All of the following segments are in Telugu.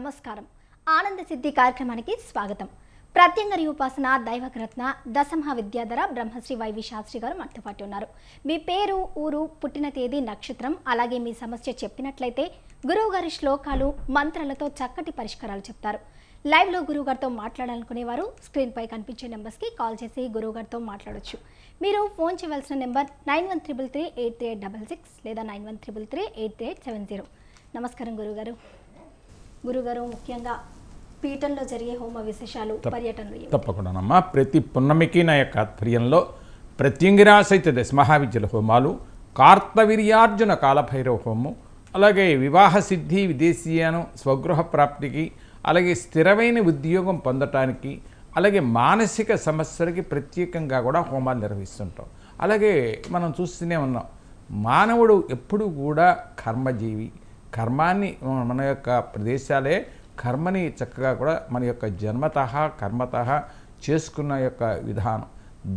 నమస్కారం. ఆనంద సిద్ధి కార్యక్రమానికి స్వాగతం. ప్రత్యంగరి ఉపాసన దైవరత్న దశమహా విద్యాధర బ్రహ్మశ్రీ వైవి శాస్త్రి గారు మనతో పాటు ఉన్నారు. మీ పేరు, ఊరు, పుట్టిన తేదీ, నక్షత్రం, అలాగే మీ సమస్య చెప్పినట్లయితే గురువు గారి శ్లోకాలు, మంత్రాలతో చక్కటి పరిష్కారాలు చెప్తారు. లైవ్లో గురువు గారితో మాట్లాడాలనుకునేవారు స్క్రీన్పై కనిపించే నెంబర్స్కి కాల్ చేసి గురువు గారితో మాట్లాడొచ్చు. మీరు ఫోన్ చేయవలసిన నెంబర్ 9133383866 లేదా 9133383870. నమస్కారం గురుగారు. గురుగారు, ముఖ్యంగా పీఠంలో జరిగే హోమ విశేషాలు, పర్యటనలు తప్పకుండానమ్మా. ప్రతి పున్నమికి నా యొక్క ఆధ్వర్యంలో ప్రత్యంగిరాసైత దశమహావిద్యల హోమాలు, కార్తవీర్యార్జున కాలభైరవ హోమం, అలాగే వివాహ సిద్ధి, విదేశీయానం, స్వగృహ ప్రాప్తికి, అలాగే స్థిరమైన ఉద్యోగం పొందటానికి, అలాగే మానసిక సమస్యలకి ప్రత్యేకంగా కూడా హోమాలు నిర్వహిస్తుంటాం. అలాగే మనం చూస్తూనే ఉన్నాం, మానవుడు ఎప్పుడు కూడా కర్మజీవి. కర్మాన్ని మన యొక్క ప్రదేశాలే కర్మని చక్కగా కూడా మన యొక్క జన్మతః కర్మతః చేసుకున్న యొక్క విధానం.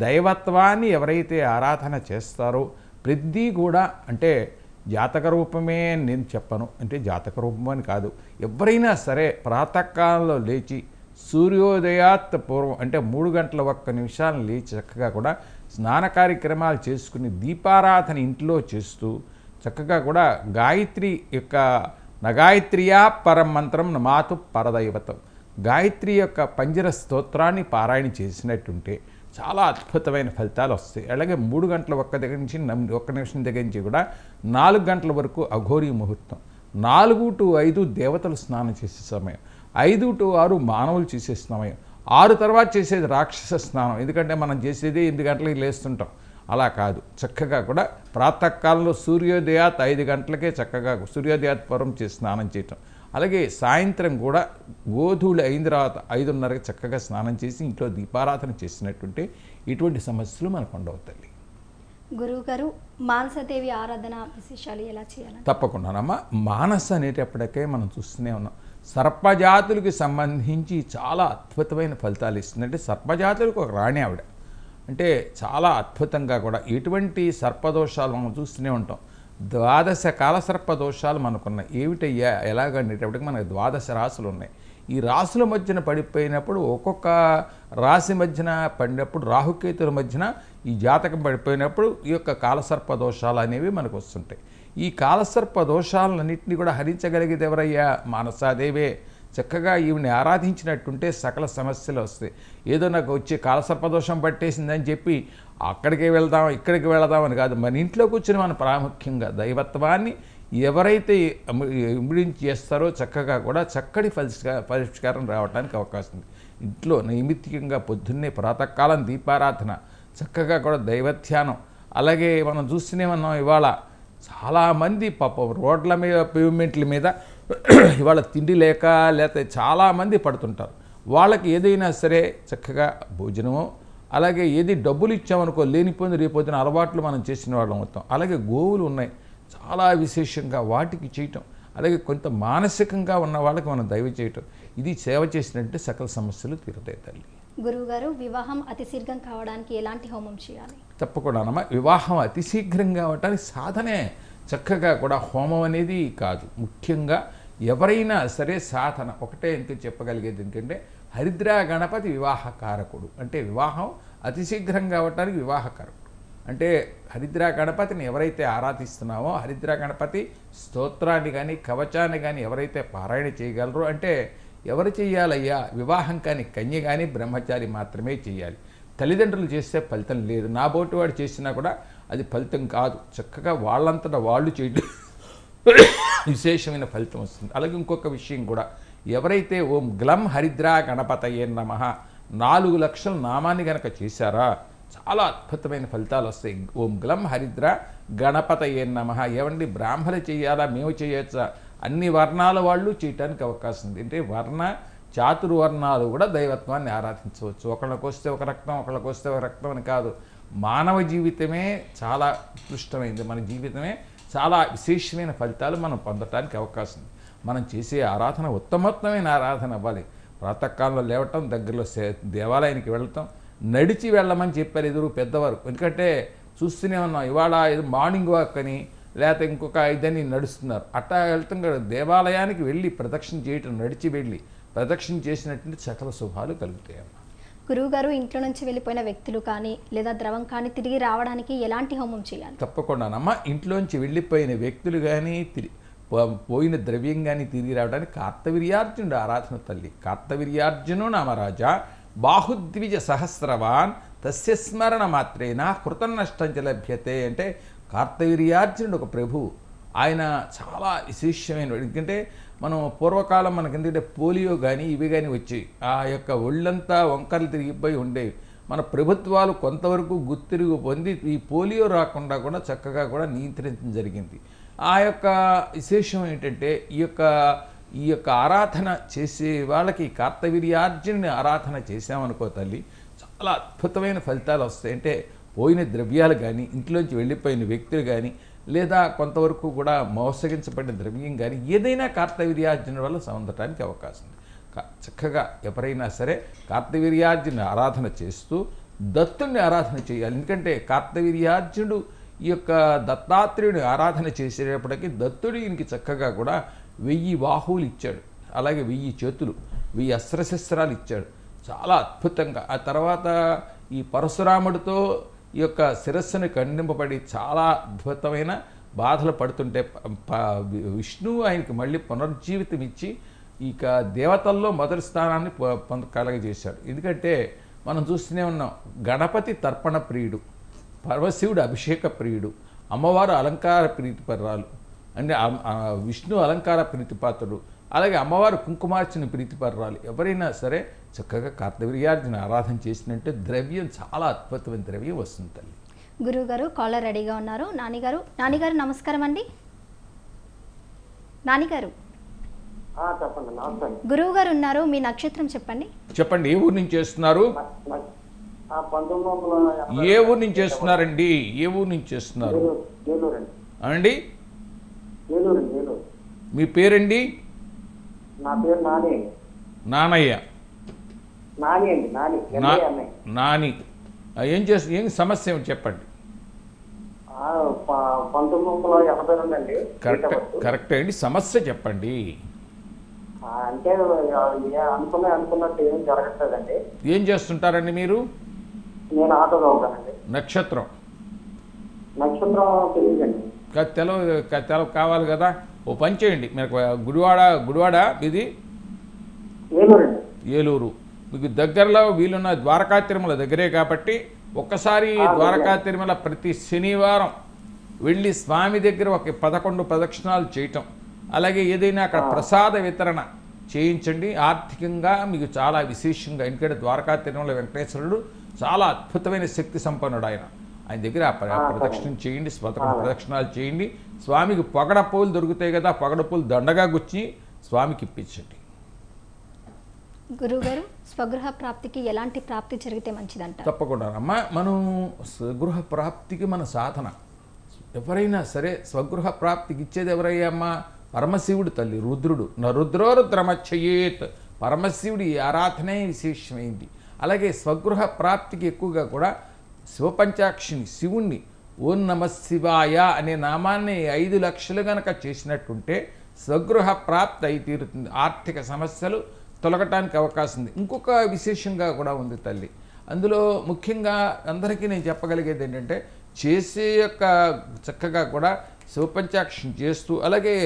దైవత్వాన్ని ఎవరైతే ఆరాధన చేస్తారో ప్రతి కూడా, అంటే జాతక రూపమే నేను చెప్పను, అంటే జాతక రూపం అని కాదు, ఎవరైనా సరే ప్రాతకాలంలో లేచి సూర్యోదయాత్ పూర్వం అంటే 3 గంటల 1 నిమిషాలు లేచి చక్కగా కూడా స్నాన కార్యక్రమాలు చేసుకుని దీపారాధన ఇంట్లో చేస్తూ చక్కగా కూడా గాయత్రి యొక్క నగాయత్రియా పరం మంత్రం నమాతు పరదైవతం, గాయత్రి యొక్క పంజర స్తోత్రాన్ని పారాయణ చేసినట్టుంటే చాలా అద్భుతమైన ఫలితాలు వస్తాయి. అలాగే 3 గంటల 1 నిమిషం దగ్గర నుంచి కూడా 4 గంటల వరకు అఘోరీ ముహూర్తం, 4 to 5 దేవతలు స్నానం చేసే సమయం, 5 to 6 మానవులు చేసే సమయం, 6 తర్వాత చేసేది రాక్షస స్నానం. ఎందుకంటే మనం చేసేది 8 గంటలకి లేస్తుంటాం, అలా కాదు. చక్కగా కూడా ప్రాతకాలంలో సూర్యోదయాత్ 5 గంటలకే చక్కగా సూర్యోదయాత్ పూర్వం చేసి స్నానం చేయటం, అలాగే సాయంత్రం కూడా గోధువులు అయిన తర్వాత 5:30కి చక్కగా స్నానం చేసి ఇంట్లో దీపారాధన చేసినట్టుంటే ఇటువంటి సమస్యలు మనకు ఉండవుతాయి. గురువు గారు, మానసదేవి ఆరాధన విశేషాలు ఎలా చేయాలి? తప్పకుండానమ్మా. మానస అనేటప్పటికే మనం చూస్తూనే ఉన్నాం, సర్పజాతులకు సంబంధించి చాలా అద్భుతమైన ఫలితాలు ఇస్తుంది. అంటే సర్పజాతులకు ఒక రాణి ఆవిడ, అంటే చాలా అద్భుతంగా కూడా ఎటువంటి సర్పదోషాలు మనం చూస్తూనే ఉంటాం. 12 కాల సర్పదోషాలు మనకున్నాయి. ఏమిటయ్యా ఎలాగనేటప్పటికి మనకు 12 రాసులు ఉన్నాయి. ఈ రాసుల మధ్యన పడిపోయినప్పుడు, ఒక్కొక్క రాశి మధ్యన పడినప్పుడు, రాహుకేతుల మధ్యన ఈ జాతకం పడిపోయినప్పుడు ఈ యొక్క కాలసర్పదోషాలు అనేవి మనకు వస్తుంటాయి. ఈ కాలసర్పదోషాలన్నింటినీ కూడా హరించగలిగేది ఎవరయ్యా? మానసాదేవే. చక్కగా ఈవిని ఆరాధించినట్టుంటే సకల సమస్యలు వస్తాయి. ఏదో నాకు వచ్చే కాలసర్పదోషం పట్టేసిందని చెప్పి అక్కడికే వెళ్దాం ఇక్కడికి వెళదాం అని కాదు, మన ఇంట్లో కూర్చొని మన ప్రాముఖ్యంగా దైవత్వాన్ని ఎవరైతే ఇమిడించి చేస్తారో చక్కగా కూడా చక్కటి పరిష్కారం రావడానికి అవకాశం ఉంది. ఇంట్లో నైమిత్తికంగా పొద్దున్నే ప్రాతకాలం దీపారాధన, చక్కగా కూడా దైవధ్యానం. అలాగే మనం చూస్తూనే ఉన్నాం, ఇవాళ చాలామంది పాపం రోడ్ల మీద, పేవ్మెంట్ల మీద ఇవాళ తిండి లేక లేకపోతే చాలామంది పడుతుంటారు. వాళ్ళకి ఏదైనా సరే చక్కగా భోజనమో, అలాగే ఏది డబ్బులు ఇచ్చామనుకో లేనిపోయిన రేపొద్దున అలవాట్లు మనం చేసిన వాళ్ళం అవుతాం. అలాగే గోవులు ఉన్నాయి, చాలా విశేషంగా వాటికి చేయటం, అలాగే కొంత మానసికంగా ఉన్న వాళ్ళకి మనం దైవ చేయటం, ఇది సేవ చేసినట్టే సకల సమస్యలు తీరుతాయి తల్లి. గురువుగారు, వివాహం అతి శీఘ్రం కావడానికి ఎలాంటి హోమం చేయాలి? తప్పకుండానమ్మా. వివాహం అతి శీఘ్రంగా అవటానికి సాధనే చక్కగా కూడా హోమం అనేది కాదు. ముఖ్యంగా ఎవరైనా సరే సాధన ఒకటే ఎందుకు చెప్పగలిగేది ఏంటంటే, హరిద్రా గణపతి వివాహకారకుడు. అంటే వివాహం అతి శీఘ్రంగా అవటానికి వివాహకారకుడు. అంటే హరిద్రా గణపతిని ఎవరైతే ఆరాధిస్తున్నామో, హరిద్రా గణపతి స్తోత్రాన్ని కానీ కవచాన్ని కానీ ఎవరైతే పారాయణ చేయగలరో, అంటే ఎవరు చేయాలయ్యా? వివాహం కానీ కన్య కానీ బ్రహ్మచారి మాత్రమే చేయాలి. తల్లిదండ్రులు చేస్తే ఫలితం లేదు, నా బోటి వాడు చేసినా కూడా అది ఫలితం కాదు. చక్కగా వాళ్ళంతటా వాళ్ళు చేయడం విశేషమైన ఫలితం వస్తుంది. అలాగే ఇంకొక విషయం కూడా, ఎవరైతే ఓం గ్లం హరిద్రా గణపతయే నమః 4 లక్షల నామాన్ని గనక చేశారా చాలా అద్భుతమైన ఫలితాలు వస్తాయి. ఓం గ్లం హరిద్ర గణపతయే నమః. ఏమండి, బ్రాహ్మణులు చేయాలా, మేము చేయొచ్చా? అన్ని వర్ణాల వాళ్ళు చేయటానికి అవకాశం ఉంది. అంటే చాతుర్వర్ణాలు కూడా దైవత్వాన్ని ఆరాధించవచ్చు. ఒకళ్ళకి వస్తే ఒక రక్తం, ఒకళ్ళకి వస్తే ఒక రక్తం అని కాదు. మానవ జీవితమే చాలా ఉత్కృష్టమైంది. మన జీవితమే చాలా విశేషమైన ఫలితాలు మనం పొందటానికి అవకాశం ఉంది. మనం చేసే ఆరాధన ఉత్తమోత్తమైన ఆరాధన అవ్వాలి. ప్రాతకాలంలో లేవటం, దగ్గరలో దేవాలయానికి వెళ్ళటం, నడిచి వెళ్ళమని చెప్పారు ఎదురు పెద్దవారు. ఎందుకంటే చూస్తూనే ఉన్నాం, ఇవాళ మార్నింగ్ వాక్ అని లేకపోతే ఇంకొక ఇదని నడుస్తున్నారు. అట్టా వెళ్తుంగా దేవాలయానికి వెళ్ళి ప్రదక్షిణ చేయటం, నడిచి వెళ్ళి ప్రదక్షిణ చేసినటువంటి సకల శుభాలు కలుగుతాయమ్మా. గురువుగారు, ఇంట్లో నుంచి వెళ్ళిపోయిన వ్యక్తులు కానీ లేదా ద్రవం కానీ తిరిగి రావడానికి ఎలాంటి హోమం చేయాలి? తప్పకుండానమ్మా. ఇంట్లోంచి వెళ్ళిపోయిన వ్యక్తులు కానీ పోయిన ద్రవ్యం కానీ తిరిగి రావడానికి కార్తవీర్యార్జునుడు ఆరాధన తల్లి. కార్తవీర్యార్జును నామరాజా బాహుద్విజ సహస్రవాన్ తస్య స్మరణ మాత్రేనా కృతం నష్టంచ లభ్యతే అంటే కార్తవీర్యార్జునుడు ఒక ప్రభువు. ఆయన చాలా విశేషమైన, ఎందుకంటే మనం పూర్వకాలం మనకి ఎందుకంటే పోలియో కానీ ఇవి కానీ వచ్చాయి, ఆ యొక్క ఒళ్ళంతా వంకరలు తిరిగిపోయి ఉండేవి. మన ప్రభుత్వాలు కొంతవరకు గుర్తిరుగు పొంది ఈ పోలియో రాకుండా కూడా చక్కగా కూడా నియంత్రించడం జరిగింది. ఆ యొక్క విశేషం ఏంటంటే ఈ యొక్క ఆరాధన చేసే వాళ్ళకి కార్తవీర్యార్జునుని ఆరాధన చేసామనుకో తల్లి, చాలా అద్భుతమైన ఫలితాలు వస్తాయి. అంటే పోయిన ద్రవ్యాలు కానీ, ఇంట్లోంచి వెళ్ళిపోయిన వ్యక్తులు కానీ, లేదా కొంతవరకు కూడా మోసగించబడిన ద్రవ్యం కానీ ఏదైనా కార్తవీర్యార్జునుడి వల్ల పొందటానికి అవకాశం ఉంది. చక్కగా ఎవరైనా సరే కార్తవీర్యార్జునుని ఆరాధన చేస్తూ దత్తుడిని ఆరాధన చేయాలి. ఎందుకంటే కార్తవీర్యార్జునుడు ఈ యొక్క దత్తాత్రేయుని ఆరాధన చేసేటప్పటికి దత్తుడు ఈయనకి చక్కగా కూడా 1000 బాహువులు ఇచ్చాడు, అలాగే 1000 చేతులు, 1000 అస్త్రశస్త్రాలు ఇచ్చాడు. చాలా అద్భుతంగా ఆ తర్వాత ఈ పరశురాముడితో ఈ యొక్క శిరస్సుని ఖండింపబడి చాలా అద్భుతమైన బాధలు పడుతుంటే విష్ణువు ఆయనకి మళ్ళీ పునర్జీవితం ఇచ్చి ఇక దేవతల్లో మొదటి స్థానాన్ని కలగజేశాడు. ఎందుకంటే మనం చూస్తూనే ఉన్నాం, గణపతి తర్పణ ప్రియుడు, పరమశివుడు అభిషేక ప్రియుడు, అమ్మవారు అలంకార ప్రీతిపరాలు, అంటే విష్ణు అలంకార ప్రీతిపాత్రుడు, అలాగే అమ్మవారు కుంకుమార్చన ప్రీతిపరాలు. ఎవరైనా సరే చక్కగా కార్తవీర్యార్జున ఆరాధన చేసినట్టే ద్రవ్యం, చాలా అద్భుతమైన ద్రవ్యం వస్తుంది తల్లి. గురువుగారు కాలర్ రెడీగా ఉన్నారు. నానిగారు నమస్కారం అండి. నానిగారు చెప్పండి. నమస్కారం. గురువు గారు ఉన్నారు, మీ నక్షత్రం చెప్పండి. చెప్పండి, ఏ ఊరు నుంచి చేస్తున్నారు? ఏ ఊరు నుంచి చేస్తున్నారండి? ఏ ఊరు నుంచి చేస్తున్నారు అండి? మీ పేరండి? నా పేరు నాని. నానయ్య. నాని. ఏం సమస్య చెప్పండి. 1982 అండి. కరెక్ట్ అండి, సమస్య చెప్పండి. అంటే అనుకున్నట్టు ఏం జరగట్లేదండి. ఏం చేస్తుంటారండి మీరు? నేను ఆటో చదువుతానండి. నక్షత్రం తెలియదండి. తెలవ కావాలి కదా. ఓ పని చేయండి, మీకు గుడివాడ ఇది ఏలూరు మీకు దగ్గరలో వీలున్న ద్వారకా తిరుమల దగ్గరే కాబట్టి ఒక్కసారి ద్వారకా తిరుమల ప్రతి శనివారం వెళ్ళి స్వామి దగ్గర ఒక 11 ప్రదక్షిణాలు చేయటం, అలాగే ఏదైనా అక్కడ ప్రసాద వితరణ చేయించండి. ఆర్థికంగా మీకు చాలా విశేషంగా, ఎందుకంటే ద్వారకా తిరుమల వెంకటేశ్వరుడు చాలా అద్భుతమైన శక్తి సంపన్నుడు. ఆయన దగ్గర ప్రదక్షిణం చేయండి, 11 ప్రదక్షిణాలు చేయండి. స్వామికి పొగడ పూలు దొరుకుతాయి కదా, పొగడ పూలు దండగా గుచ్చి స్వామికి ఇప్పించండి. గురువుగారు, స్వగృహ ప్రాప్తికి ఎలాంటి ప్రాప్తి జరిగితే మంచిదంట? తప్పకుండా అమ్మా. మనం స్వగృహ ప్రాప్తికి మన సాధన, ఎవరైనా సరే స్వగృహ ప్రాప్తికి ఇచ్చేది ఎవరయ్యా అమ్మా? పరమశివుడు తల్లి, రుద్రుడు. రుద్రో రుద్రమచ్చయేత్, పరమశివుడి ఆరాధనే విశేషమైంది. అలాగే స్వగృహ ప్రాప్తికి ఎక్కువగా కూడా శివపంచాక్షిని, శివుణ్ణి ఓం నమ శివాయ అనే నామాన్ని 5 లక్షలు గనక చేసినట్టుంటే స్వగృహ ప్రాప్తి అయి తీరుతుంది. ఆర్థిక సమస్యలు తొలగటానికి అవకాశం ఉంది. ఇంకొక విశేషంగా కూడా ఉంది తల్లి. అందులో ముఖ్యంగా అందరికీ నేను చెప్పగలిగేది ఏంటంటే, చేసే యొక్క చక్కగా కూడా శివపంచాక్షిని చేస్తూ, అలాగే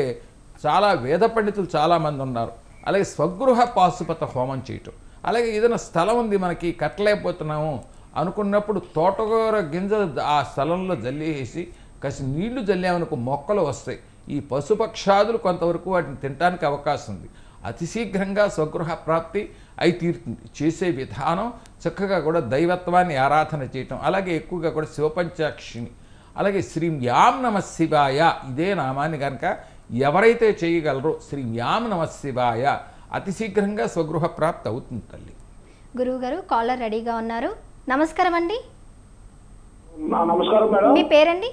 చాలా వేద పండితులు చాలామంది ఉన్నారు, అలాగే స్వగృహ పాశుపత హోమం చేయటం, అలాగే ఏదైనా స్థలం ఉంది మనకి కట్టలేకపోతున్నాము అనుకున్నప్పుడు తోటకూర గింజలు ఆ స్థలంలో జల్లేసి కాసి నీళ్లు జల్లామనుకో మొక్కలు వస్తాయి. ఈ పశుపక్షాదులు కొంతవరకు వాటిని తినడానికి అవకాశం ఉంది. అతి శీఘ్రంగా స్వగృహ ప్రాప్తి అయి తీరుతుంది. చేసే విధానం చక్కగా కూడా దైవత్వాన్ని ఆరాధన చేయటం, అలాగే ఎక్కువగా కూడా శివపంచాక్షిని, అలాగే శ్రీం యాం నమ శివాయ ఇదే నామాన్ని కనుక ఎవరైతే చేయగలరో శ్రీం యాం నమ శివాయ అతి శీఘ్రంగా స్వగృహ ప్రాప్తి అవుతుంది తల్లి. గురువుగారు కాలర్ రెడీగా ఉన్నారు. నమస్కారం అండి. నమస్కారం మేడం. మీ పేరండి?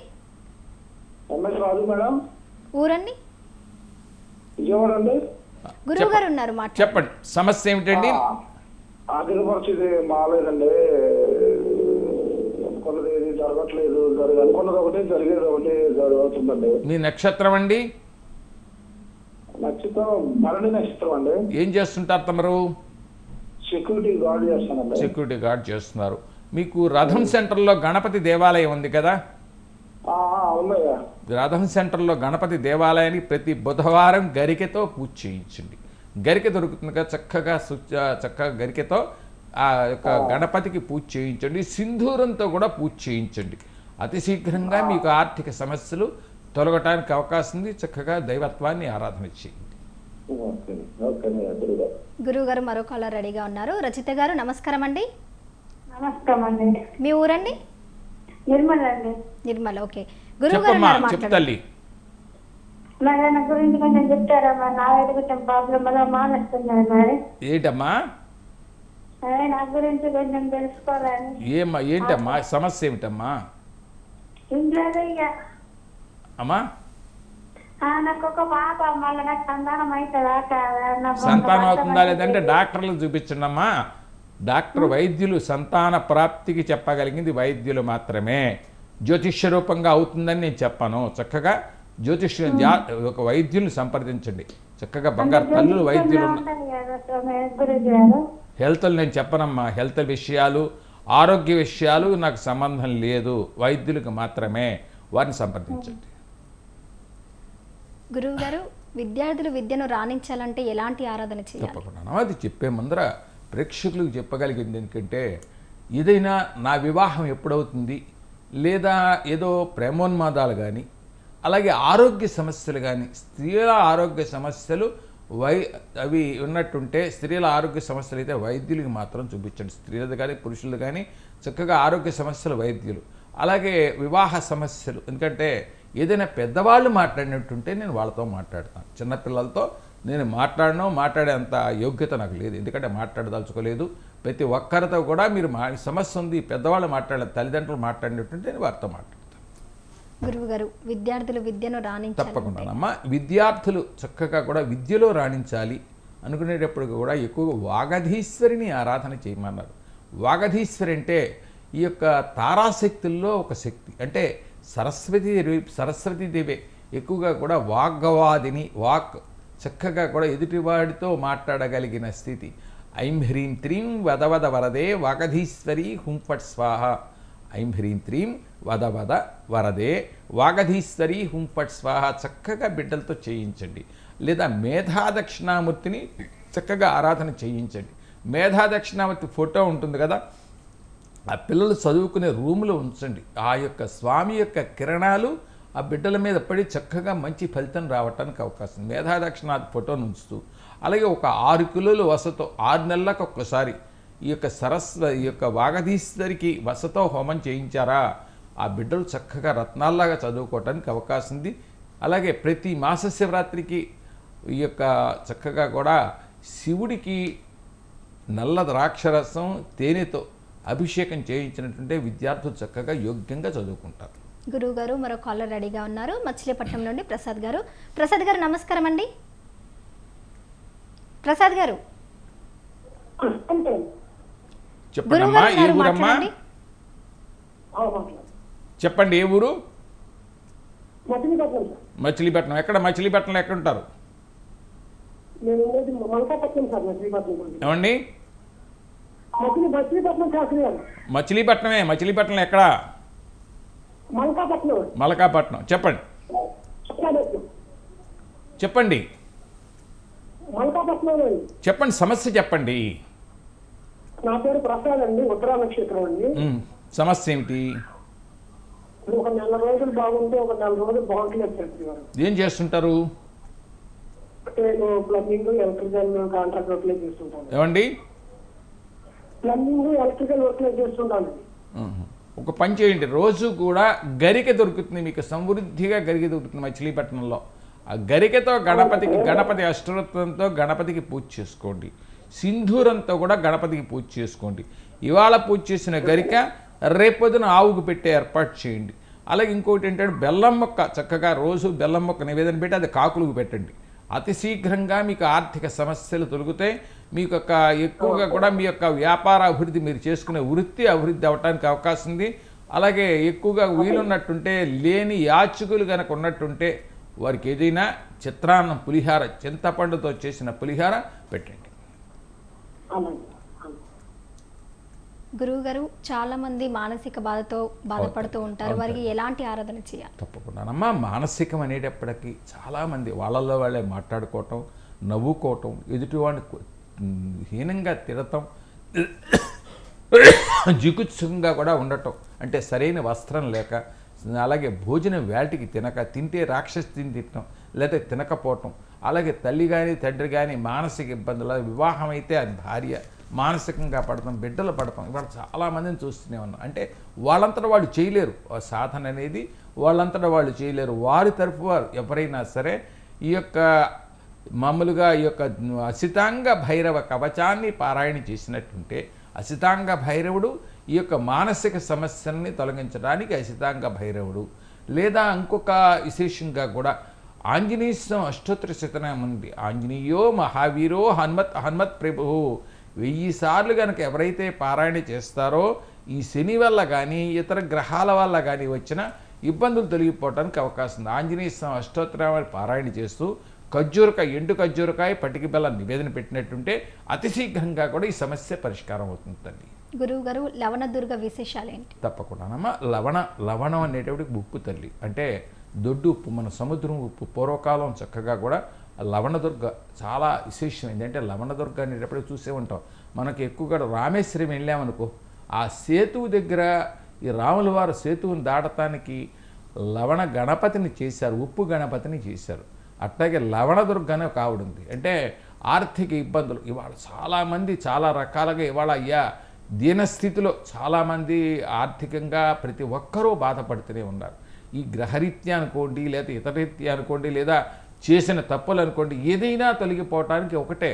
ఎంఎస్ రాజు మేడం. ఊరండి? విజయవాడ అండి. గురువు గారు ఉన్నారు, చెప్పండి, సమస్య ఏమిటండి? ఆర్థిక పరిస్థితి బాగాలేదండి. అనుకున్నది ఏది జరగట్లేదు, అనుకున్నది ఒకటి జరిగేది ఒకటి జరుగుతుందండి. మీ నక్షత్రం అండి? నక్షత్రం భరణి నక్షత్రం అండి. ఏం చేస్తుంటారు తమరు? సెక్యూరిటీ గార్డ్ చేస్తానండి. సెక్యూరిటీ గార్డ్ చేస్తున్నారు. మీకు రథం సెంటర్లో గణపతి దేవాలయం ఉంది కదా? అవునయ్యా. రథం సెంటర్లో గణపతి దేవాలయానికి ప్రతి బుధవారం గరికెతో పూజ చేయించండి. గరికె దొరుకుతుంది కదా, చక్కగా గరికెతో ఆ యొక్క గణపతికి పూజ చేయించండి. సింధూరంతో కూడా పూజ చేయించండి. అతి శీఘ్రంగా మీకు ఆర్థిక సమస్యలు తొలగటానికి అవకాశం ఉంది. చక్కగా దైవత్వాన్ని ఆరాధన చేయండి. గురువు గారు మరో కాలర్ రెడీగా ఉన్నారు. రచిత గారు నమస్కారం అండి. నమస్కారం అండి. మీ ఊరండి? నిర్మల అండి. నిర్మల. ఓకే గురువు గారు చెప్తల్లి. మరి నా గురించి కొంచెం చెప్తారా? మరి నా కొంచెం ప్రాబ్లం వల్ల మానేస్తున్నాను. మరి ఏంటమ్మా నా గురించి కొంచెం తెలుసుకోవాలని. ఏంటమ్మా సమస్య ఏమిటమ్మా? ఇంట్లో అమ్మా నాకు ఒక పాప, మళ్ళీ నాకు సంతానం అవుతుందా? సంతానం అవుతుందా లేదంటే డాక్టర్లు చూపించండి అమ్మా. డాక్టర్ వైద్యులు సంతాన ప్రాప్తికి చెప్పగలిగింది వైద్యులు మాత్రమే. జ్యోతిష్య రూపంగా అవుతుందని నేను చెప్పాను. చక్కగా జ్యోతిష్య ఒక వైద్యుల్ని సంప్రదించండి. చక్కగా బంగారు తల్లులు వైద్యులు హెల్త్ నేను చెప్పనమ్మా. హెల్త్ విషయాలు ఆరోగ్య విషయాలు నాకు సంబంధం లేదు. వైద్యులకు మాత్రమే వారిని సంప్రదించండి. గురువు గారు విద్యార్థులు విద్యను రాణించాలంటే ఎలాంటి ఆరాధన చేయాలి? తప్పకుండా అది చెప్పే ముందర ప్రేక్షకులకు చెప్పగలిగింది ఎందుకంటే, ఏదైనా నా వివాహం ఎప్పుడవుతుంది, లేదా ఏదో ప్రేమోన్మాదాలు కానీ, అలాగే ఆరోగ్య సమస్యలు కానీ, స్త్రీల ఆరోగ్య సమస్యలు అవి ఉన్నట్టుంటే, స్త్రీల ఆరోగ్య సమస్యలు అయితే వైద్యులకి మాత్రం చూపించండి. స్త్రీలది కానీ పురుషులది కానీ చక్కగా ఆరోగ్య సమస్యలు వైద్యులు. అలాగే వివాహ సమస్యలు, ఎందుకంటే ఏదైనా పెద్దవాళ్ళు మాట్లాడినట్టుంటే నేను వాళ్ళతో మాట్లాడతాను. చిన్నపిల్లలతో నేను మాట్లాడే అంత యోగ్యత నాకు లేదు, ఎందుకంటే మాట్లాడదలుచుకోలేదు. ప్రతి ఒక్కరితో కూడా మీరు సమస్య ఉంది, పెద్దవాళ్ళు తల్లిదండ్రులు మాట్లాడినట్టుంటే నేను వారితో మాట్లాడతాను. గురువు గారు విద్యార్థులు విద్యను రాణించాలి. తప్పకుండానమ్మా. విద్యార్థులు చక్కగా కూడా విద్యలో రాణించాలి అనుకునేటప్పుడు కూడా ఎక్కువగా వాగధీశ్వరిని ఆరాధన చేయమన్నారు. వాగధీశ్వరి అంటే ఈ యొక్క తారాశక్తుల్లో ఒక శక్తి. అంటే సరస్వతీదేవే ఎక్కువగా కూడా వాగ్గవాదిని. చక్కగా కూడా ఎదుటివాడితో మాట్లాడగలిగిన స్థితి. ఐం హ్రీం త్రీం వదవద వరదే వాగధీశ్వరి హుంఫట్ స్వాహ. ఐం హ్రీం త్రీం వదవద వరదే వాగధీశ్వరి హుంఫట్ స్వాహ. చక్కగా బిడ్డలతో చేయించండి. లేదా మేధాదక్షిణామూర్తిని చక్కగా ఆరాధన చేయించండి. మేధాదక్షిణామూర్తి ఫోటో ఉంటుంది కదా, ఆ పిల్లలు చదువుకునే రూములో ఉంచండి. ఆ యొక్క స్వామి యొక్క కిరణాలు ఆ బిడ్డల మీద పడి చక్కగా మంచి ఫలితం రావటానికి అవకాశం. మేధాదక్షిణాది ఫోటోను ఉంచుతూ, అలాగే ఒక 6 కిలోలు వసతో 6 నెలలకు ఒక్కసారి ఈ యొక్క వాగధీశ్వరికి వసతో హోమం చేయించారా, ఆ బిడ్డలు చక్కగా రత్నాల్లాగా చదువుకోవటానికి అవకాశం ఉంది. అలాగే ప్రతి మాస శివరాత్రికి ఈ యొక్క చక్కగా కూడా శివుడికి నల్ల ద్రాక్షరసం తేనెతో అభిషేకం చేయించినట్టుంటే విద్యార్థులు చక్కగా యోగ్యంగా చదువుకుంటారు. గురువు గారు మరో కాలర్ రెడీగా ఉన్నారు. మచిలీపట్నం నుండి ప్రసాద్ గారు. ప్రసాద్ గారు నమస్కారం అండి. ప్రసాద్ గారు చెప్పండమ్మా. ఏ ఊరమ్మా? చెప్పండి, ఏ ఊరు? మచిలీపట్నం. ఎక్కడ మచిలీపట్నంలో ఎక్కడ ఉంటారు? ఏమండి? మచిలీపట్నమే. మచిలీపట్నంలో ఎక్కడ? మలకాపట్నం. చెప్పండి చెప్పండి సమస్య చెప్పండి. నా పేరు ప్రసాద్ అండి, ఉత్తరా నక్షత్రం అండి. సమస్య ఏమిటి? ఒక నెల రోజులు బాగుంటే ఒక నెల రోజులు బాగుంటలేదు. ఏం చేస్తుంటారు? ప్లంబింగ్ ఎలక్ట్రికల్ కాంట్రాక్ట్ వర్క్లే చేస్తుంటాను. ఏమండి? ప్లంబింగ్ ఎలక్ట్రికల్ వర్క్లే చేస్తుంటాను. ఒక పని చేయండి, రోజు కూడా గరికె దొరుకుతుంది మీకు, సమృద్ధిగా గరికె దొరుకుతుంది మచిలీపట్నంలో. ఆ గరికెతో గణపతి అష్టరత్నంతో గణపతికి పూజ చేసుకోండి. సింధూరంతో కూడా గణపతికి పూజ చేసుకోండి. ఇవాళ పూజ చేసిన గరిక రేపొద్దున ఆవుకు పెట్టే ఏర్పాటు చేయండి. అలాగే ఇంకోటి ఏంటంటే బెల్లం మొక్క, చక్కగా రోజు బెల్లం మొక్క నివేదన పెట్టి అది కాకులకు పెట్టండి. అతి శీఘ్రంగా మీకు ఆర్థిక సమస్యలు తొలగుతాయి. మీకు ఎక్కువగా కూడా మీ యొక్క వ్యాపార అభివృద్ధి, మీరు చేసుకునే వృత్తి అభివృద్ధి అవ్వడానికి అవకాశం ఉంది. అలాగే ఎక్కువగా వీలున్నట్టుంటే లేని యాచకులు కనుక ఉన్నట్టుంటే వారికి ఏదైనా చిత్రాన్నం పులిహార చింతపండుతో చేసిన పులిహార పెట్టండి. అలాగే. గురువుగారు చాలా మంది మానసిక బాధతో బాధపడుతూ ఉంటారు, వారికి ఎలాంటి ఆరాధన చేయాలి? తప్పకుండానమ్మా. మానసికం అనేటప్పటికీ చాలామంది వాళ్ళల్లో వాళ్ళే మాట్లాడుకోవటం, నవ్వుకోవటం, ఎదుటివాడిని హీనంగా తిడటం, జిగుత్సుకంగా కూడా ఉండటం, అంటే సరైన వస్త్రం లేక, అలాగే భోజనం వేటికి తినక, తింటే రాక్షసి తినటం, లేదా తినకపోవటం, అలాగే తల్లి కానీ తండ్రి కానీ మానసిక ఇబ్బందులు, వివాహం అయితే అది భార్య మానసికంగా పడతాం, బిడ్డలు పడతాం. ఇవాళ చాలామందిని చూస్తూనే ఉన్నాం. అంటే వాళ్ళంతటా వాళ్ళు చేయలేరు, సాధన అనేది వాళ్ళంతటా వాళ్ళు చేయలేరు. వారి తరఫు వారు ఎవరైనా సరే ఈ యొక్క మామూలుగా ఈ యొక్క అసితాంగ భైరవ కవచాన్ని పారాయణ చేసినట్టుంటే, అసితాంగ భైరవుడు ఈ యొక్క మానసిక సమస్యల్ని తొలగించడానికి అసితాంగ భైరవుడు. లేదా ఇంకొక విశేషంగా కూడా ఆంజనేయ స్వామి అష్టోత్తర శతనామం ఉంది. ఆంజనేయో మహావీరో హనుమత్ ప్రభు 1000 సార్లు కనుక ఎవరైతే పారాయణ చేస్తారో ఈ శని వల్ల కానీ ఇతర గ్రహాల వల్ల కానీ వచ్చిన ఇబ్బందులు తొలగిపోవడానికి అవకాశం ఉంది. ఆంజనేయ స్వామి అష్టోత్తరాన్ని పారాయణ చేస్తూ ఎండు ఖర్జూరకాయ పటికి బెల్లం నివేదన పెట్టినట్టుంటే అతి శీఘ్రంగా కూడా ఈ సమస్య పరిష్కారం అవుతుంది తల్లి. గురువు గారు, లవణదుర్గ విశేషాలు ఏంటి? తప్పకుండానమ్మా. లవణం అనేటప్పటికి ఉప్పు తల్లి, అంటే దొడ్డు ఉప్పు, మన సముద్రం ఉప్పు. పూర్వకాలం చక్కగా కూడా లవణదుర్గ చాలా విశేషమైంది. అంటే లవణదుర్గ అనేటప్పుడు చూసే ఉంటాం. మనకి ఎక్కువగా రామేశ్వరం వెళ్ళామనుకో, ఆ సేతువు దగ్గర ఈ రాముల వారు సేతువుని దాటటానికి లవణ గణపతిని చేశారు, ఉప్పు గణపతిని చేశారు. అట్లాగే లవణదుర్గ అనే ఒక ఆవిడ ఉంది. అంటే ఆర్థిక ఇబ్బందులు ఇవాళ చాలామంది చాలా రకాలుగా ఇవాళ దీనస్థితిలో చాలామంది ఆర్థికంగా ప్రతి ఒక్కరూ బాధపడుతూనే ఉన్నారు. ఈ గ్రహరీత్యా అనుకోండి, లేదా ఇతర రీత్యా అనుకోండి, లేదా చేసిన తప్పులు అనుకోండి, ఏదైనా తొలగిపోవటానికి ఒకటే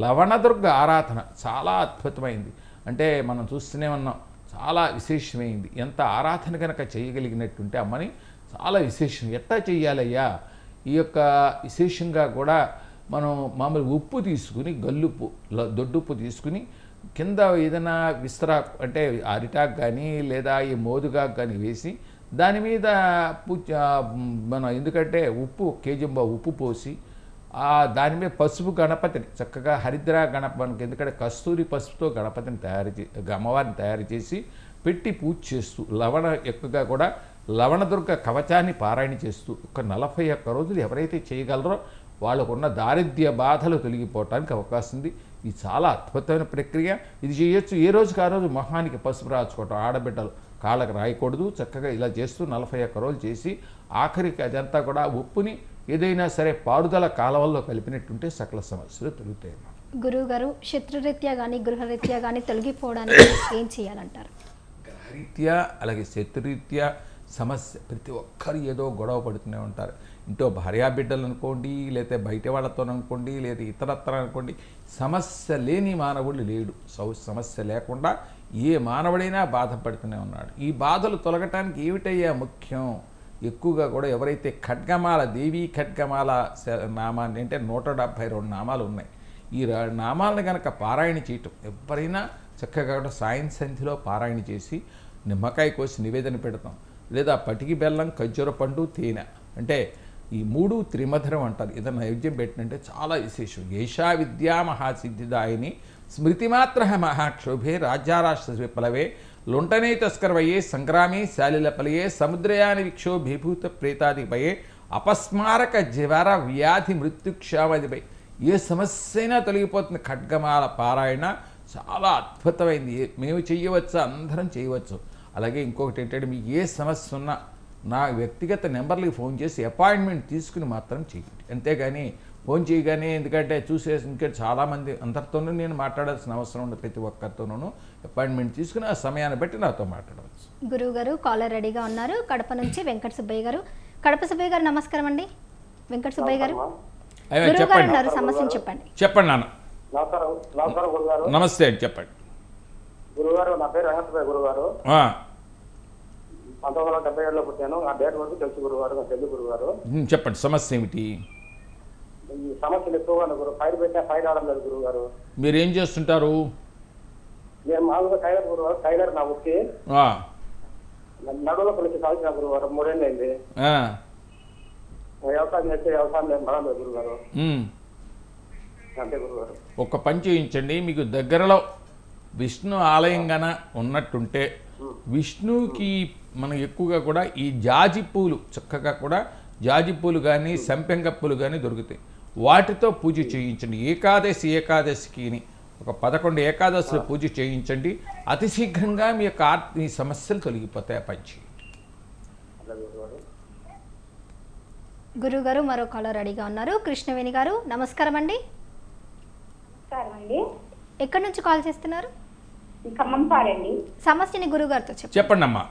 లవణదుర్గ ఆరాధన చాలా అద్భుతమైంది. అంటే మనం చూస్తూనే ఉన్నాం, చాలా విశేషమైంది. ఎంత ఆరాధన కనుక చేయగలిగినట్టుంటే అమ్మని చాలా విశేషం. ఎట్టా చెయ్యాలయ్యా? ఈ యొక్క విశేషంగా కూడా మనం మామూలు ఉప్పు తీసుకుని, గల్లుప్పు దొడ్డుప్పు తీసుకుని కింద ఏదైనా విస్తరాకు అంటే అరిటాకు కానీ లేదా ఈ మోదుగాకు కానీ వేసి దాని మీద మనం ఎందుకంటే ఉప్పు కేజంబా ఉప్పు పోసి దాని మీద పసుపు గణపతిని చక్కగా హరిద్రా గణపతికి, ఎందుకంటే కస్తూరి పసుపుతో గణపతిని అమ్మవారిని తయారు చేసి పెట్టి పూజ చేస్తూ ఎక్కువగా కూడా లవణదుర్గ కవచాన్ని పారాయణ చేస్తూ ఒక 41 రోజులు ఎవరైతే చేయగలరో వాళ్ళకున్న దారిద్ర్య బాధలు తొలగిపోవటానికి అవకాశం ఉంది. ఇది చాలా అద్భుతమైన ప్రక్రియ. ఇది చేయొచ్చు. ఏ రోజుకి ఆ రోజు మొహానికి పసుపు రాసుకోవటం, ఆడబిడ్డలు కాళ్ళకు రాయకూడదు. చక్కగా ఇలా చేస్తూ 41 రోజులు చేసి ఆఖరికి అదంతా కూడా ఉప్పుని ఏదైనా సరే పారుదల కాలవల్లో కలిపినట్టుంటే సకల సమస్యలు తొలుగుతాయి. గురువుగారు, శత్రురీత్యా కానీ గృహరీత్యా కానీ తొలగిపోవడానికి ఏం చేయాలంటారు? గ్రహరీత్యా అలాగే శత్రురీత్యా సమస్య ప్రతి ఒక్కరు ఏదో గొడవ పడుతూనే ఉంటారు. ఇంట్లో భార్యాబిడ్డలు అనుకోండి, లేకపోతే బయట వాళ్ళతో అనుకోండి, లేదా ఇతరత్ర అనుకోండి, సమస్య లేని మానవుడు లేడు. సమస్య లేకుండా ఏ మానవుడైనా బాధపడుతూనే ఉన్నాడు. ఈ బాధలు తొలగటానికి ఏమిటయ్యా ముఖ్యం? ఎక్కువగా కూడా ఎవరైతే ఖడ్గమాల దేవీ ఖడ్గమాల నామాన్ని అంటే 172 నామాలు ఉన్నాయి. ఈ నామాలను కనుక పారాయణ చేయటం ఎవరైనా చక్కగా కూడా సాయం సంధిలో పారాయణ చేసి నిమ్మకాయ కోసి నివేదన పెడతాం, లేదా పటికి బెల్లం, ఖర్జూర పండు, తేనె, అంటే ఈ 3 త్రిమధురం అంటారు. ఏదైనా నైవేద్యం పెట్టినంటే చాలా విశేషం. ఏషా విద్యా మహాసిద్ధిదాయిని స్మృతిమాత్ర మహాక్షోభే రాజ్యారాష్ట్ర విప్లవే లుంటనే తస్కరవయే సంగ్రామే శాలిలపలయే సముద్రయాని విక్షో భీభూత ప్రేతాదిపయే అపస్మారక జ్వర వ్యాధి మృత్యుక్షామదిపై ఏ సమస్య అయినా తొలగిపోతుంది. ఖడ్గమాల పారాయణ చాలా అద్భుతమైంది. మేము చేయవచ్చు, అందరం చేయవచ్చు. అలాగే ఇంకొకటి ఏంటంటే మీకు ఏ సమస్య ఉన్నా నా వ్యక్తిగత నెంబర్లకి ఫోన్ చేసి అపాయింట్మెంట్ తీసుకుని మాత్రం చేయండి. అంతేగాని ఫోన్ చేయగానే, ఎందుకంటే ఇంకా చాలామంది అందరితోనూ నేను మాట్లాడాల్సిన అవసరం ఉండదు. ప్రతి ఒక్కరితోనూ అపాయింట్మెంట్ తీసుకుని ఆ సమయాన్ని బట్టి నాతో మాట్లాడవచ్చు. గురువు గారు, కాలర్ రెడీగా ఉన్నారు. కడప నుంచి వెంకట సుబ్బయ్య గారు. కడప సుబ్బయ్య గారు నమస్కారం అండి. వెంకట సుబ్బయ్య గారు గురువు గారు ఉన్నారు, సమస్యను చెప్పండి. చెప్పండి నాన్న. నమస్కారం గురుగారు. నమస్తే అండి, చెప్పండి. గురుగారు, నా పేరు వెంకటసుబ్బయ్య గురుగారు. 1977లో పుట్టాను. ఆ డేట్ వరకు తెలుసు గురుగారు, నాకు తెలుసు గురుగారు. చెప్పండి, సమస్య ఏమిటి? ఈ సమస్యలు ఎక్కువగా ఫైర్ పెట్టా ఫైర్ అవడం లేదు గురుగారు. మీరు ఏం చేస్తుంటారు? నేను మామూలుగా టైలర్ గురుగారు, టైలర్ నా వృత్తి. నడువులో కలిసి సాగుతున్నా గురుగారు 3 ఏళ్ళు అయింది. ఆ, వ్యవసాయం చేస్తే వ్యవసాయం లేదు పడలేదు గురుగారు. ఉమ్. అంతే గురుగారు. ఒక పని చేయించండి, మీకు దగ్గరలో విష్ణు ఆలయం గన ఉన్నట్టుంటే విష్ణువుకి మనం ఎక్కువగా కూడా ఈ జాజి పూలు చక్కగా కూడా జాజి పూలు కానీ సంపెంగ పూలు కానీ దొరుకుతాయి, వాటితో పూజ చేయించండి. ఏకాదశికి ఒక 11 ఏకాదశులు పూజ చేయించండి. అతి శీఘ్రంగా మీ యొక్క మీ సమస్యలు తొలగిపోతాయి. పంచి గురుగారు మరో కాలర్ రెడీగా ఉన్నారు. కృష్ణవేణి గారు నమస్కారం అండి. నమస్కారం అండి. ఎక్కడి నుంచి కాల్ చేస్తున్నారు? ఖమ్మం పాడండి. సమస్యని గురుగారితో చెప్పండి అమ్మా.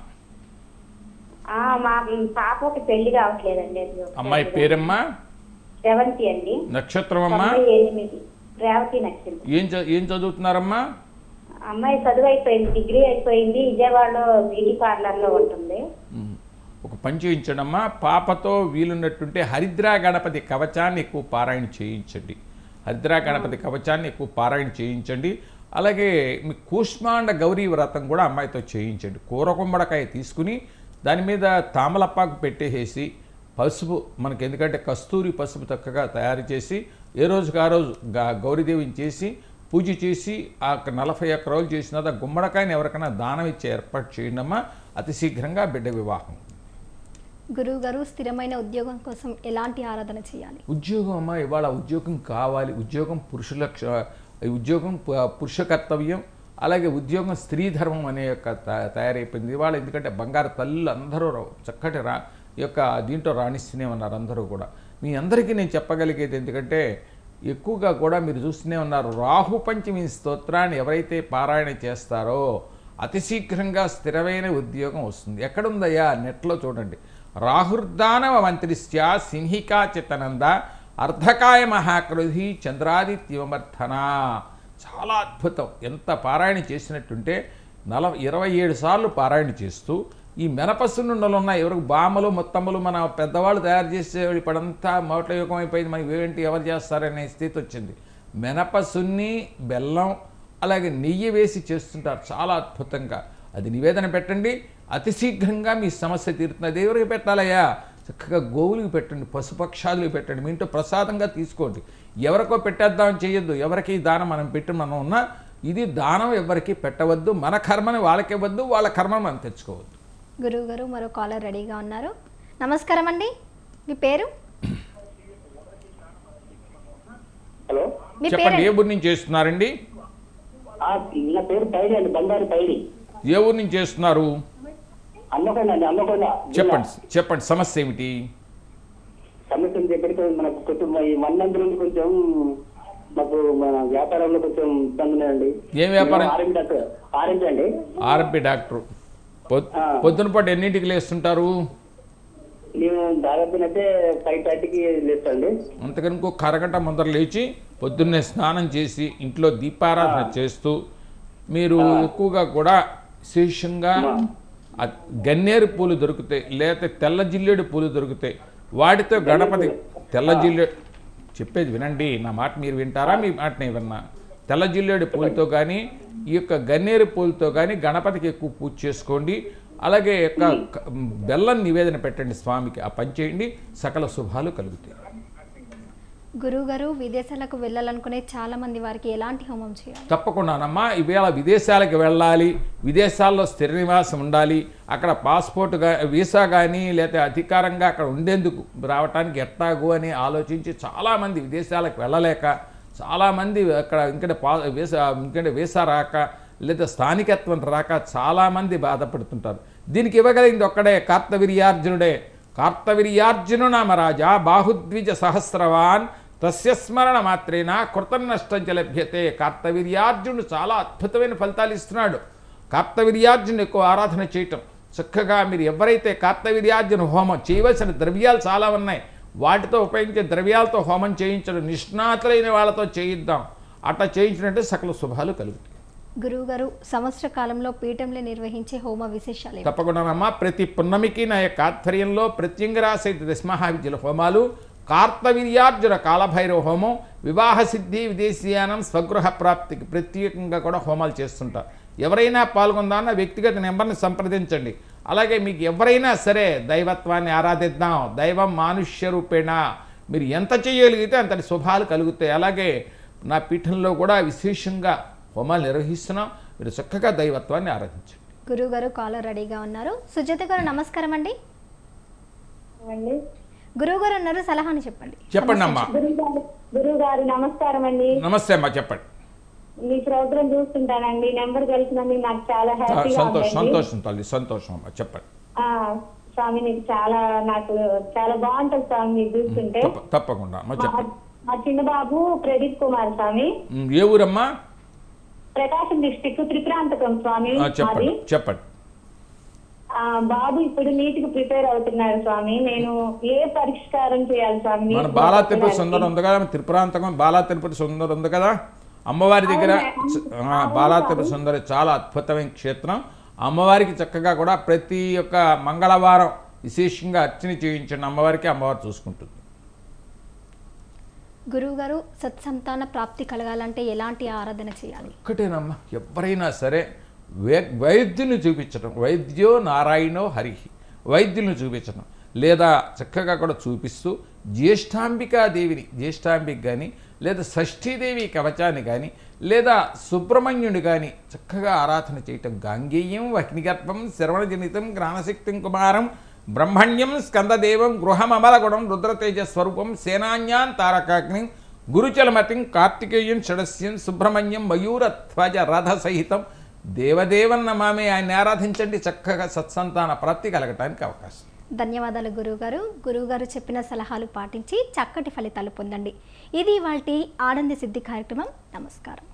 మా పాపకి పెళ్లి కావట్లేదండి. అమ్మాయి పేరమ్మా? రేవంతి అండి. నక్షత్రం అమ్మా? 98 రేవతి నక్షత్రం. ఏం చదువుతున్నారమ్మా? అమ్మాయి చదువు అయిపోయింది, డిగ్రీ అయిపోయింది, విజయవాడలో బ్యూటీ పార్లర్ లో ఉంటుంది. ఒక పని చేయించండి అమ్మా, పాపతో వీలున్నట్టుంటే హరిద్రా గణపతి కవచాన్ని ఎక్కువ పారాయణ చేయించండి. హరిద్రా గణపతి కవచాన్ని ఎక్కువ పారాయణ చేయించండి. అలాగే మీ కూష్మాండ గౌరీ వ్రతం కూడా అమ్మాయితో చేయించండి. కూర గుమ్మడికాయ తీసుకుని దాని మీద తామలపాకు పెట్టేసి పసుపు, మనకి ఎందుకంటే కస్తూరి పసుపు చక్కగా తయారు చేసి ఏ రోజుకి ఆ రోజు గౌరీదేవిని చేసి పూజ చేసి ఆ 41 రోజులు చేసిన తర్వాత గుమ్మడికాయని ఎవరికైనా దానం ఇచ్చే ఏర్పాటు చేయండి అమ్మా. అతి శీఘ్రంగా బిడ్డ వివాహం. గురువు గారు స్థిరమైన ఉద్యోగం కోసం ఎలాంటి ఆరాధన చేయాలి? ఉద్యోగం అమ్మ, ఇవాళ ఉద్యోగం కావాలి. ఉద్యోగం ఉద్యోగం పురుష కర్తవ్యం. అలాగే ఉద్యోగం స్త్రీ ధర్మం అనే యొక్క తయారైపోయింది ఇవాళ. ఎందుకంటే బంగారు తల్లులు అందరూ చక్కటి ఈ యొక్క దీంట్లో రాణిస్తూనే ఉన్నారు అందరూ కూడా. మీ అందరికీ నేను చెప్పగలిగేది ఎందుకంటే ఎక్కువగా కూడా మీరు చూస్తూనే ఉన్నారు, రాహు పంచమి స్తోత్రాన్ని ఎవరైతే పారాయణ చేస్తారో అతి శీఘ్రంగా స్థిరమైన ఉద్యోగం వస్తుంది. ఎక్కడుందయ్యా? నెట్లో చూడండి. రాహుర్దానవ మంత్రిస్య సింహికా చిత్తనంద అర్ధకాయ మహాకృధి చంద్రాదిత్యమర్థన. చాలా అద్భుతం. ఎంత పారాయణ చేసినట్టుంటే 27 సార్లు పారాయణ చేస్తూ ఈ మెనపసున్నుండలు ఉన్న ఎవరికి బామలు మొత్తములు మన పెద్దవాళ్ళు తయారు చేసే ఇప్పుడంతా మౌట్లయుగం అయిపోయింది, మనకి ఏంటి ఎవరు చేస్తారనే స్థితి వచ్చింది. మెనపసున్ని బెల్లం అలాగే నెయ్యి వేసి చేస్తుంటారు చాలా అద్భుతంగా. అది నివేదన పెట్టండి, అతి శీఘ్రంగా మీ సమస్య తీరుతుంది. ఎవరికి పెట్టాలయ్యా? చక్కగా గోవులకు పెట్టండి, పశుపక్షాదులకు పెట్టండి, మీ ఇంట్లో ప్రసాదంగా తీసుకోండి. ఎవరికో పెట్టేద్దామని చేయొద్దు. ఎవరికి దానం మనం పెట్టి మనం ఉన్నా ఇది దానం ఎవరికి పెట్టవద్దు. మన కర్మని వాళ్ళకి ఇవ్వద్దు, వాళ్ళ కర్మను మనం తెచ్చుకోవద్దు. గురువు గారు మరో కాలర్ రెడీగా ఉన్నారు. నమస్కారం అండి, మీ పేరు? హలో చెప్పండి, ఏ ఊరు నుంచి చేస్తున్నారండి? నా పేరు పైడి అండి, బంగారు పైడి. ఏ ఊరు నుంచి చేస్తున్నారు? అన్నకొండ అండి, అన్నకొండ. చెప్పండి సమస్య ఏమిటి? సమస్య దగ్గరికి మనకు కొంచెం ఈ 1 month నుండి కొంచెం మాకు మన వ్యాపారంలో కొంచెం ఇబ్బంది ఉన్నాయండి. ఏం వ్యాపారం? ఆర్ఎంపీ అండి. RMP doctor. పొద్దున పాటు ఎన్నింటికి లేస్తుంటారు? నేను దాదాపునైతే 5:30కి లేస్తాండి. అంతకని ఇంకో అరగంట ముందర లేచి పొద్దున్నే స్నానం చేసి ఇంట్లో దీపారాధన చేస్తూ మీరు ఎక్కువగా కూడా విశేషంగా గన్నేరు పూలు దొరుకుతాయి, లేకపోతే తెల్ల జిల్లేడు పూలు దొరుకుతాయి, వాటితో గణపతి తెల్ల జిల్లేడు చెప్పేది వినండి, నా మాట మీరు వింటారా? మీ మాట నేను విన్నా. తెల్ల జిల్లేడు పూలతో కానీ ఈ యొక్క గన్నేరు పూలతో కానీ గణపతికి ఎక్కువ పూజ చేసుకోండి. అలాగే యొక్క బెల్లం నివేదన పెట్టండి స్వామికి, ఆ పని చేయండి, సకల శుభాలు కలుగుతాయి. గురువుగారు విదేశాలకు వెళ్ళాలనుకునే చాలా మంది వారికి ఎలాంటి హోమం చేయాలి? తప్పకుండానమ్మా. ఇవాళ విదేశాలకు వెళ్ళాలి, విదేశాల్లో స్థిర నివాసం ఉండాలి, అక్కడ పాస్పోర్ట్ వీసా కానీ లేకపోతే అధికారంగా అక్కడ ఉండేందుకు రావటానికి ఎట్టాగు అని ఆలోచించి చాలామంది విదేశాలకు వెళ్ళలేక, చాలామంది అక్కడ ఇంకంటే వీసా రాక లేదా స్థానికత్వం రాక చాలామంది బాధపడుతుంటారు. దీనికి ఇవ్వగలిగింది ఒక్కడే, కార్తవీర్యార్జునుడే. కార్తవీర్యార్జును నామ రాజా బాహుద్విజ సహస్రవాన్ తస్య స్మరణ మాత్రేన కృతం నష్టం లభ్యతే. కార్తవీర్యార్జునుడు చాలా అద్భుతమైన ఫలితాలు ఇస్తున్నాడు. కార్తవీర్యార్జును ఎక్కువ ఆరాధన చేయటం చక్కగా మీరు ఎవరైతే కార్తవీర్యార్జున హోమం చేయవలసిన ద్రవ్యాలు చాలా ఉన్నాయి, వాటితో ఉపయోగించే ద్రవ్యాలతో హోమం చేయించడం నిష్ణాతులైన వాళ్ళతో చేయిద్దాం. అట్లా చేయించినట్టే సకల శుభాలు కలుగుతాయి. గురువుగారు సంవత్సర కాలంలో పీఠంలో నిర్వహించే హోమ విశేషాలు? తప్పకుండానమ్మా. ప్రతి పున్నమికి నా యొక్క ఆధ్వర్యంలో ప్రత్యంగిరా సహిత దశమహావిద్యుల హోమాలు, కార్తవీర్యార్జున కాలభైరవ హోమం, వివాహ సిద్ధి, విదేశీయానం, స్వగృహ ప్రాప్తికి ప్రత్యేకంగా కూడా హోమాలు చేస్తుంటారు. ఎవరైనా పాల్గొందాన్న వ్యక్తిగత నెంబర్ని సంప్రదించండి. అలాగే మీకు ఎవరైనా సరే దైవత్వాన్ని ఆరాధిద్దాం, దైవం మానుష్య రూపేణ మీరు ఎంత చేయగలిగితే అంతటి శుభాలు కలుగుతాయి. అలాగే నా పీఠంలో కూడా విశేషంగా హోమాలు నిర్వహిస్తున్నాం. మీరు చక్కగా దైవత్వాన్ని ఆరాధించండి. గురువు గారు కాలర్ రెడీగా ఉన్నారు. సుజాత గారు నమస్కారం అండి. గురువు గారు ఉన్నారు, సలహాని చెప్పండి. చెప్పండి అమ్మా. గురువు గారు నమస్కారం అండి. నమస్తే అమ్మా, చెప్పండి. మీ ప్రోగ్రామ్ చూస్తుంటానండి, నెంబర్ కలిసినందుకు నాకు చాలా హ్యాపీగా సంతోషం ఉందండి. సంతోషం తల్లి, సంతోషం అమ్మా, చెప్పండి. స్వామి నీకు నాకు చాలా బాగుంటుంది స్వామి మీరు చూస్తుంటే. తప్పకుండా అమ్మా, చెప్పండి. మా చిన్న బాబు ప్రదీప్ కుమార్ స్వామి. ఏ ఊరమ్మా? ప్రకాశం డిస్ట్రిక్ట్ త్రిపురాంతకం స్వామి. చెప్పండి చెప్పండి. బాబు ఇప్పుడు నీట్ కి ప్రిపేర్ అవుతున్నాడు స్వామి. నేను ఏ పరిష్కారం చేయాలి స్వామి? మన బాలా తిరుపతి సుందరం ఉంది కదా, త్రిపురాంతకం బాలా తిరుపతి సుందరం ఉంది కదా అమ్మవారి దగ్గర. బాలా తిరుపతి సుందరి చాలా అద్భుతమైన క్షేత్రం. అమ్మవారికి చక్కగా కూడా ప్రతి ఒక్క మంగళవారం విశేషంగా అర్చన చేయించండి అమ్మవారికి, అమ్మవారు చూసుకుంటుంది. గురువు గారు సత్సంతాన ప్రాప్తి కలగాలంటే ఎలాంటి ఆరాధన చేయాలి? ఒక్కటేనమ్మా, ఎవరైనా సరే వైద్యుని చూపించడం, వైద్యో నారాయణో హరిహి, వైద్యులను చూపించడం లేదా చక్కగా కూడా చూపిస్తూ జ్యేష్ఠాంబికాదేవిని, జ్యేష్ఠాంబిక కానీ లేదా షష్ఠీదేవి కవచాన్ని కానీ లేదా సుబ్రహ్మణ్యుని కానీ చక్కగా ఆరాధన చేయటం. గాంగేయం వహ్నిగర్భం శ్రవణజనితం జ్ఞానశక్తిం కుమారం బ్రహ్మణ్యం స్కందదేవం గృహమమలగుణం రుద్రతేజస్వరూపం సేనాన్యాన్ తారకాగ్నిం గురుచలమతిం కార్తికేయం షడస్యం సుబ్రహ్మణ్యం మయూరధ్వజ రథ సహితం దేవదేవన్ నమామి. ఆయన్ని ఆరాధించండి, చక్కగా సత్సంతాన ప్రాప్తి కలగటానికి అవకాశం. ధన్యవాదాలు గురువుగారు. గురువుగారు చెప్పిన సలహాలు పాటించి చక్కటి ఫలితాలు పొందండి. ఇది ఇవాల్టి ఆనంద సిద్ధి కార్యక్రమం. నమస్కారం.